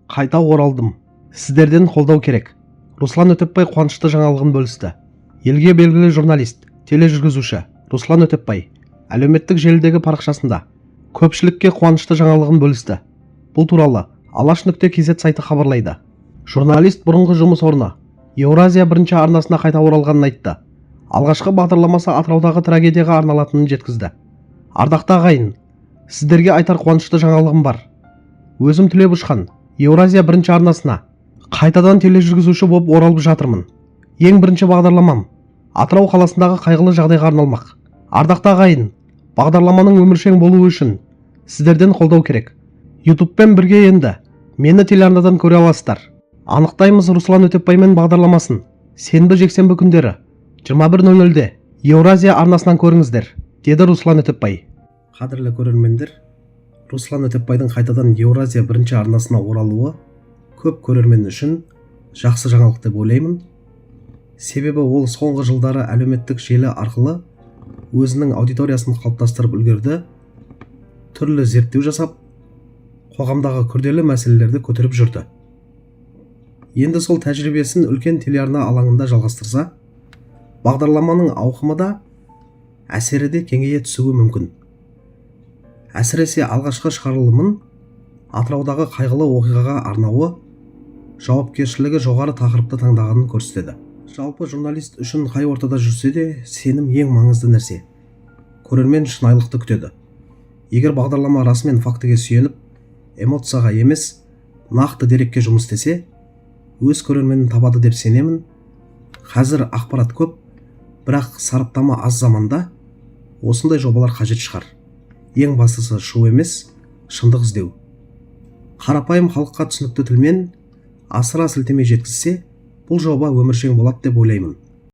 Қайта оралдым. Сіздерден қолдау керек. Руслан Өтепбай қуанышты жаңалығын бөлісті. Елге белгілі журналист, тележүргізуші Руслан Өтепбай әлеуметтік желідегі парақшасында көпшілікке қуанышты жаңалығын бөлісті. Бұл туралы Алаш.кз сайты хабарлайды. Журналист бұрынғы жұмыс орны Еуразия бірінші арнасына қайта оралғанын айтты. Алғашқы бағдарламасы Атыраудағы трагедияға арналатынын жеткізді. Ардақты ағайын, сіздерге айтар қуанышты жаңалығым бар. Өзім Түлеп ұшқан Еуразия бірінші арнасына қайтадан тележүргізуші болып оралып жатырмын. Ең бірінші бағдарламам Атырау қаласындағы қайғылы жағдайға арналмақ. Ардақты ағайын, бағдарламаның өміршең болуы үшін сіздерден қолдау керек. Ютубпен бірге енді мені телеарнадан көре аласыздар. Анықтаймыз Руслан Өтепбаймен бағдарламасын сенбі жексенбі күндері 21:00-де Еуразия арнасынан көріңіздер, деді Руслан Өтепбай. Қадірлі көрермендер, Руслан Өтепбайдың қайтадан Еуразия бірінші арнасына оралуы көп көрермен үшін жақсы жаңалық деп ойлаймын. Себебі ол соңғы жылдары әлеуметтік желі арқылы өзінің аудиториясын қалыптастырып үлгерді, түрлі зерттеу жасап, қоғамдағы күрделі мәселелерді көтеріп жүрді. Енді сол тәжірибесін үлкен телеарна алаңында жалғастырса, бағдарламаның ауқымы да, әсері де кеңейе түсуі мүмкін. Әсіресе алғашқы шығарылымын Атыраудағы қайғылы оқиғаға арнауы жауапкершілігі жоғары тақырыпты таңдағанын көрсетеді. Жалпы журналист үшін қай ортада жүрсе де сенім ең маңызды нәрсе. Көрермен шынайылықты күтеді. Егер бағдарлама расымен фактіге сүйеніп, эмоцияға емес, нақты дерекке жұмыс істесе, өз көрерменін табады деп сенемін. Қазір ақпарат көп, бірақ сараптама аз заманда осындай жобалар қажет шығар. Ең бастысы шу емес, шындық іздеу. Қарапайым халыққа түсінікті тілмен асыра сілтеме жеткізсе, бұл жоба өміршең болады деп ойлаймын.